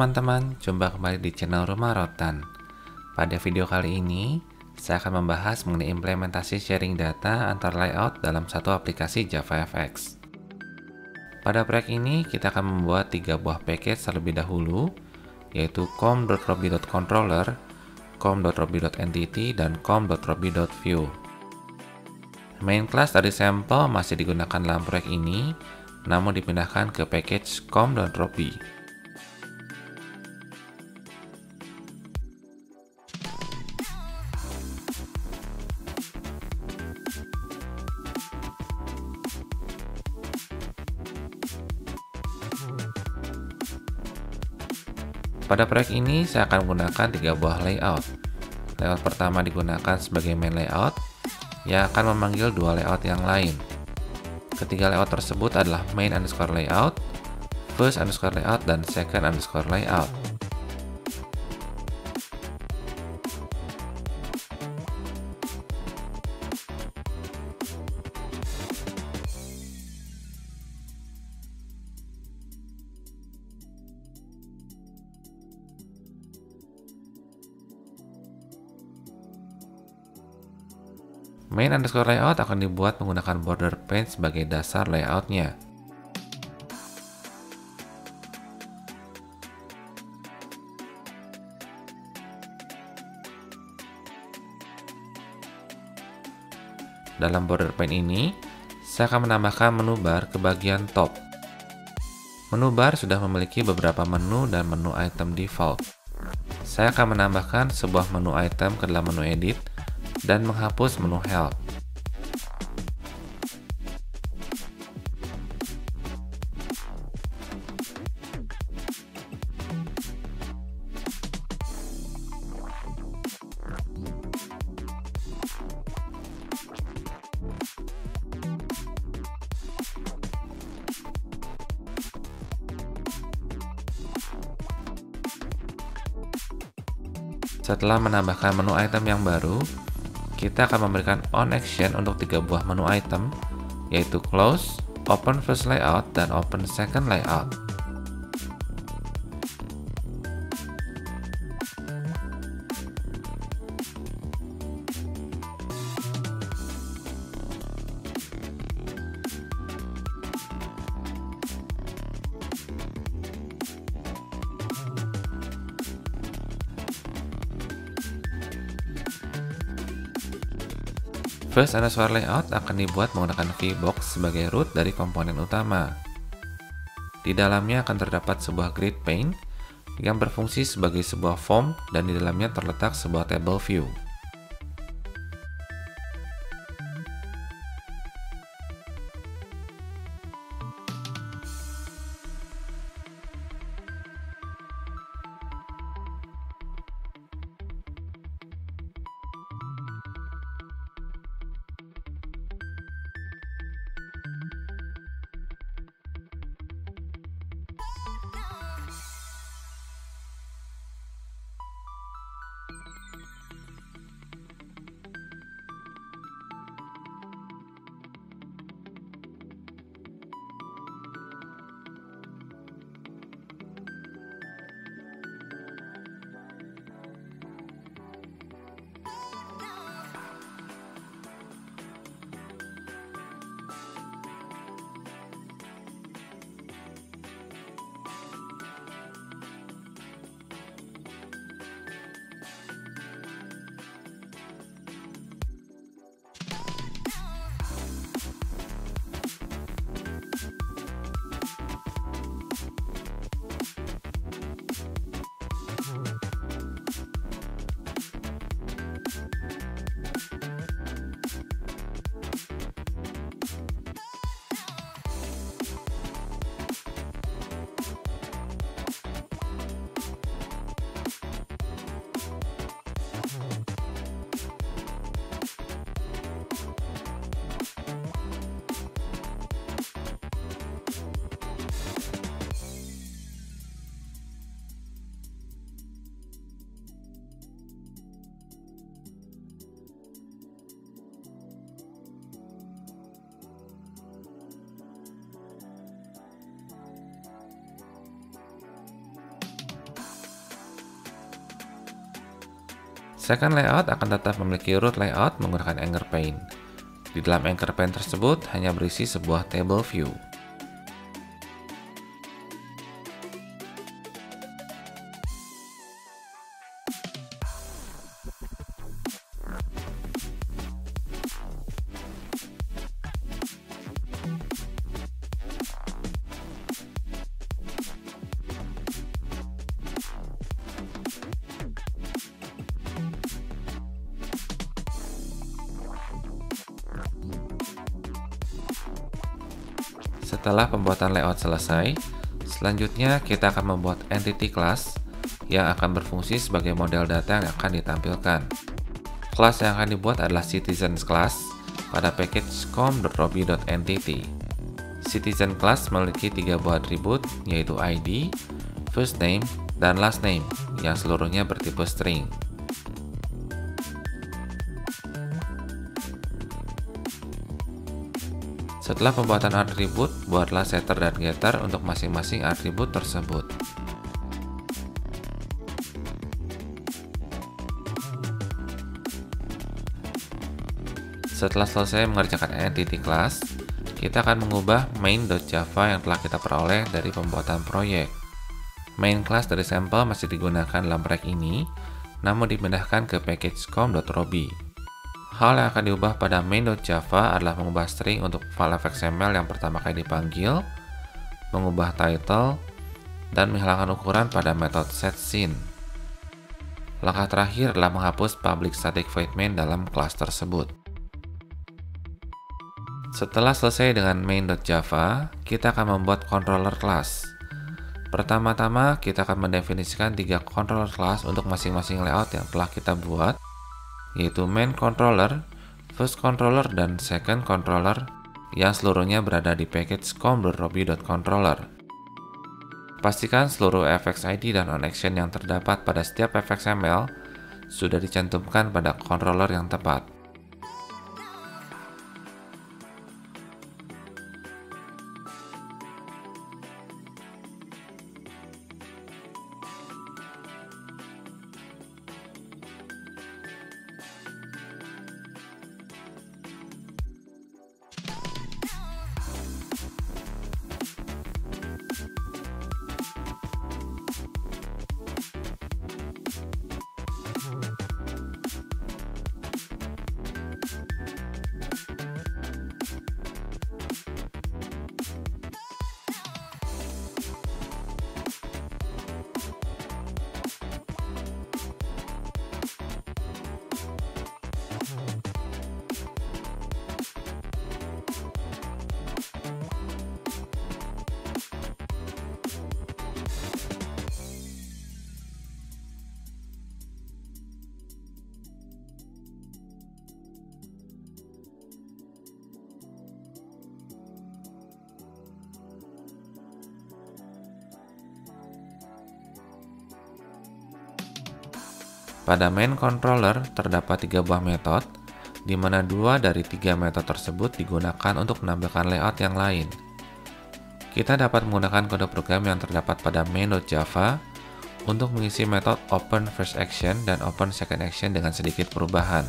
teman-teman, jumpa kembali di channel Rumah Rotan. Pada video kali ini, saya akan membahas mengenai implementasi sharing data antar layout dalam satu aplikasi JavaFX. Pada proyek ini, kita akan membuat 3 buah package terlebih dahulu, yaitu com.robbie.controller, com.robbie.entity, dan com.robbie.view. Main class dari sampel masih digunakan dalam proyek ini, namun dipindahkan ke package com.robbie. Pada proyek ini, saya akan menggunakan 3 buah layout. Layout pertama digunakan sebagai main layout, yang akan memanggil 2 layout yang lain. Ketiga layout tersebut adalah main underscore layout, first underscore layout, dan second underscore layout. Main underscore layout akan dibuat menggunakan border paint sebagai dasar layoutnya. Dalam border paint ini, saya akan menambahkan menu bar ke bagian top. Menu bar sudah memiliki beberapa menu dan menu item default. Saya akan menambahkan sebuah menu item ke dalam menu edit, dan menghapus menu help. Setelah menambahkan menu item yang baru, kita akan memberikan on action untuk 3 buah menu item, yaitu close, open first layout, dan open second layout. First underscore layout akan dibuat menggunakan VBox sebagai root dari komponen utama. Di dalamnya akan terdapat sebuah grid pane yang berfungsi sebagai sebuah form, dan di dalamnya terletak sebuah table view. Second layout akan tetap memiliki root layout menggunakan Anchor Pane. Di dalam Anchor Pane tersebut hanya berisi sebuah table view. Setelah pembuatan layout selesai, selanjutnya kita akan membuat entity class yang akan berfungsi sebagai model data yang akan ditampilkan. Kelas yang akan dibuat adalah citizens class pada package com.robi.entity. Citizen class memiliki 3 buah atribut, yaitu ID, first name, dan last name, yang seluruhnya bertipe string. Setelah pembuatan atribut, buatlah setter dan getter untuk masing-masing atribut tersebut. Setelah selesai mengerjakan entity class, kita akan mengubah main.java yang telah kita peroleh dari pembuatan proyek. Main class dari sampel masih digunakan dalam proyek ini, namun dipindahkan ke package com.robi. Hal yang akan diubah pada main.java adalah mengubah string untuk file fxml yang pertama kali dipanggil, mengubah title, dan menghilangkan ukuran pada metode setScene. Langkah terakhir adalah menghapus public static void main dalam kelas tersebut. Setelah selesai dengan main.java, kita akan membuat controller class. Pertama-tama, kita akan mendefinisikan 3 controller class untuk masing-masing layout yang telah kita buat, yaitu main controller, first controller, dan second controller yang seluruhnya berada di package com.robi.controller. Pastikan seluruh fxid dan onAction yang terdapat pada setiap fxml sudah dicantumkan pada controller yang tepat. Pada main controller terdapat 3 buah metode, di mana 2 dari 3 metode tersebut digunakan untuk menampilkan layout yang lain. Kita dapat menggunakan kode program yang terdapat pada main.java untuk mengisi metode open first action dan open second action dengan sedikit perubahan.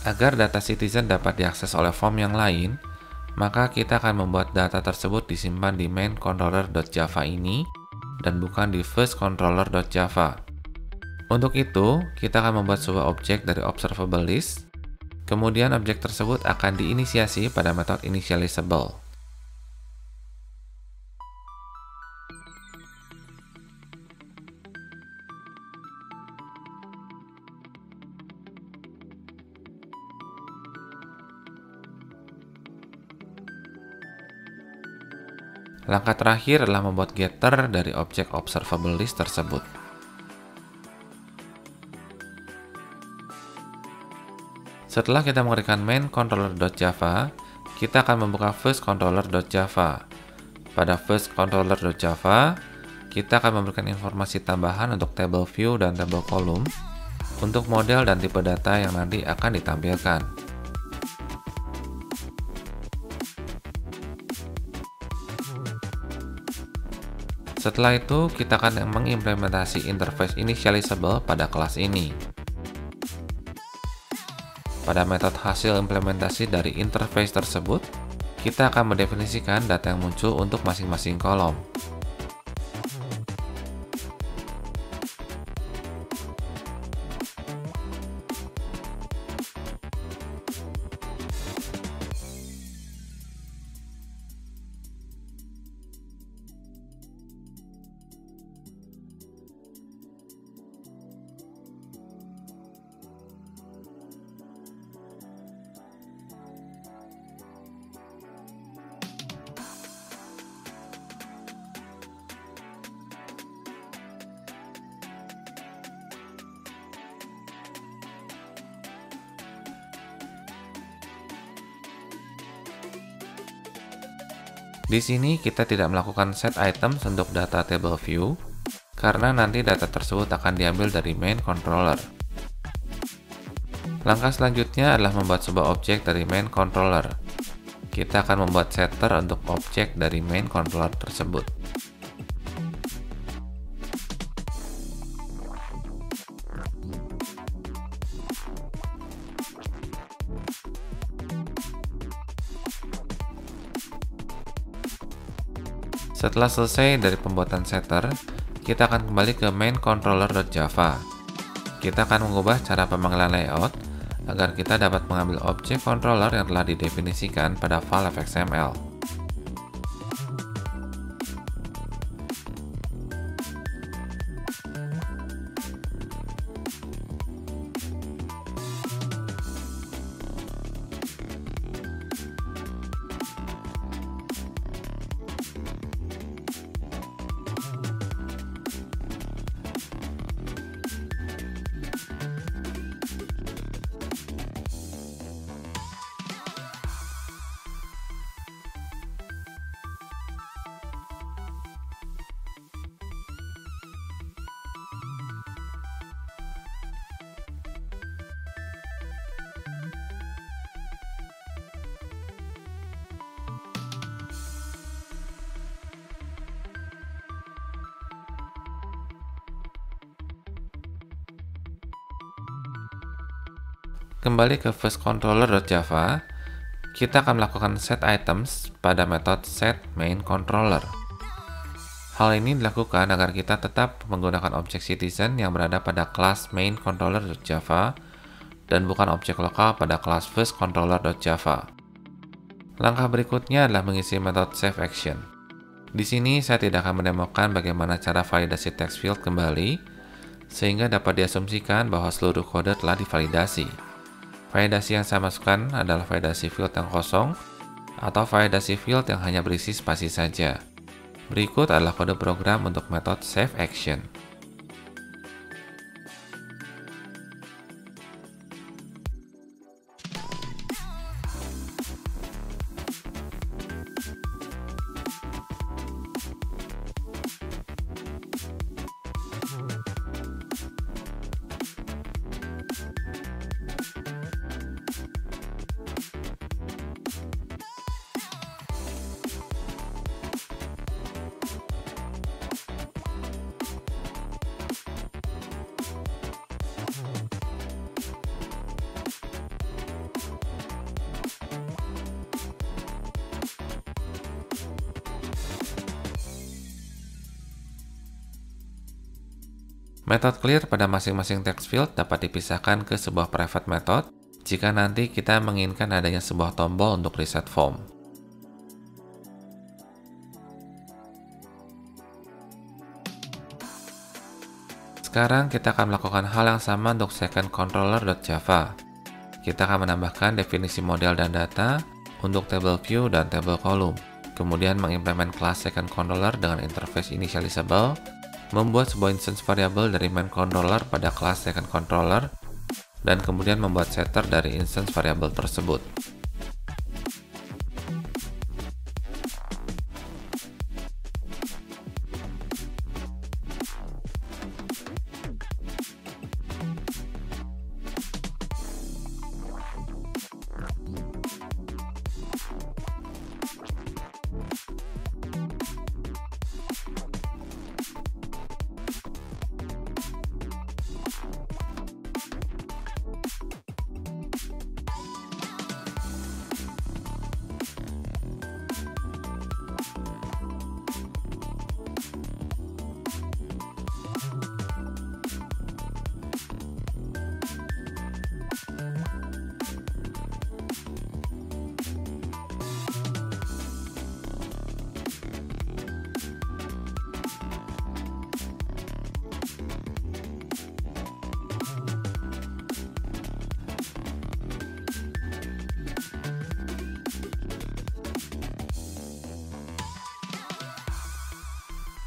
Agar data citizen dapat diakses oleh form yang lain, maka kita akan membuat data tersebut disimpan di main_controller.java ini dan bukan di first_controller.java. Untuk itu, kita akan membuat sebuah objek dari observable list. Kemudian objek tersebut akan diinisiasi pada metode initializable. Langkah terakhir adalah membuat getter dari objek observable list tersebut. Setelah kita mengetikkan main_controller.java, kita akan membuka first_controller.java. Pada first_controller.java, kita akan memberikan informasi tambahan untuk table view dan table column untuk model dan tipe data yang nanti akan ditampilkan. Setelah itu, kita akan mengimplementasi interface initializable pada kelas ini. Pada metode hasil implementasi dari interface tersebut, kita akan mendefinisikan data yang muncul untuk masing-masing kolom. Di sini kita tidak melakukan set items untuk data table view, karena nanti data tersebut akan diambil dari main controller. Langkah selanjutnya adalah membuat sebuah objek dari main controller. Kita akan membuat setter untuk objek dari main controller tersebut. Setelah selesai dari pembuatan setter, kita akan kembali ke main_controller.java. Kita akan mengubah cara pemanggilan layout agar kita dapat mengambil objek controller yang telah didefinisikan pada file fxml. Kembali ke first_controller.java, kita akan melakukan set items pada metode set main controller. Hal ini dilakukan agar kita tetap menggunakan objek citizen yang berada pada kelas main_controller.java dan bukan objek lokal pada kelas first_controller.java. Langkah berikutnya adalah mengisi metode saveAction. Di sini saya tidak akan menemukan bagaimana cara validasi text field kembali, sehingga dapat diasumsikan bahwa seluruh kode telah divalidasi. Validasi yang saya masukkan adalah validasi field yang kosong atau validasi field yang hanya berisi spasi saja. Berikut adalah kode program untuk metode saveAction. Method clear pada masing-masing text field dapat dipisahkan ke sebuah private method jika nanti kita menginginkan adanya sebuah tombol untuk reset form. Sekarang kita akan melakukan hal yang sama untuk second controller.java. Kita akan menambahkan definisi model dan data untuk table view dan table column. Kemudian mengimplement kelas second controller dengan interface initializable, membuat sebuah instance variable dari main controller pada kelas second controller, dan kemudian membuat setter dari instance variable tersebut.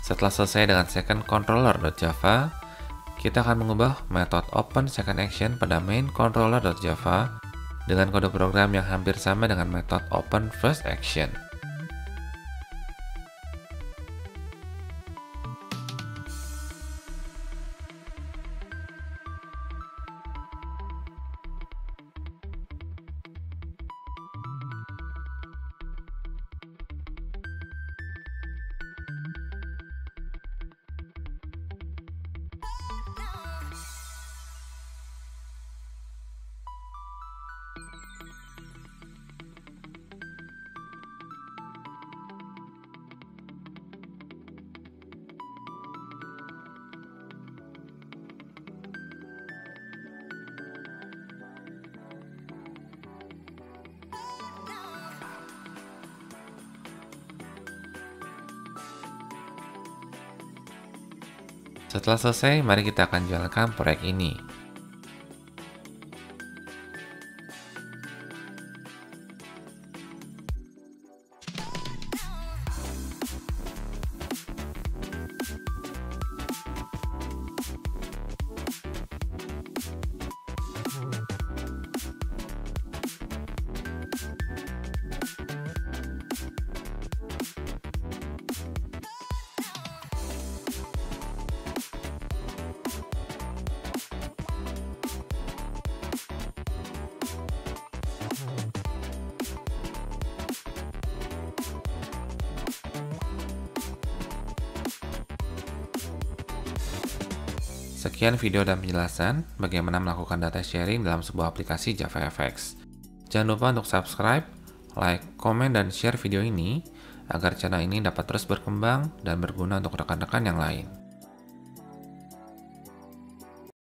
Setelah selesai dengan second controller.java, kita akan mengubah metode open second action pada main controller.java dengan kode program yang hampir sama dengan metode open first action. Setelah selesai, mari kita akan jalankan proyek ini. Sekian video dan penjelasan bagaimana melakukan data sharing dalam sebuah aplikasi JavaFX. Jangan lupa untuk subscribe, like, komen, dan share video ini agar channel ini dapat terus berkembang dan berguna untuk rekan-rekan yang lain.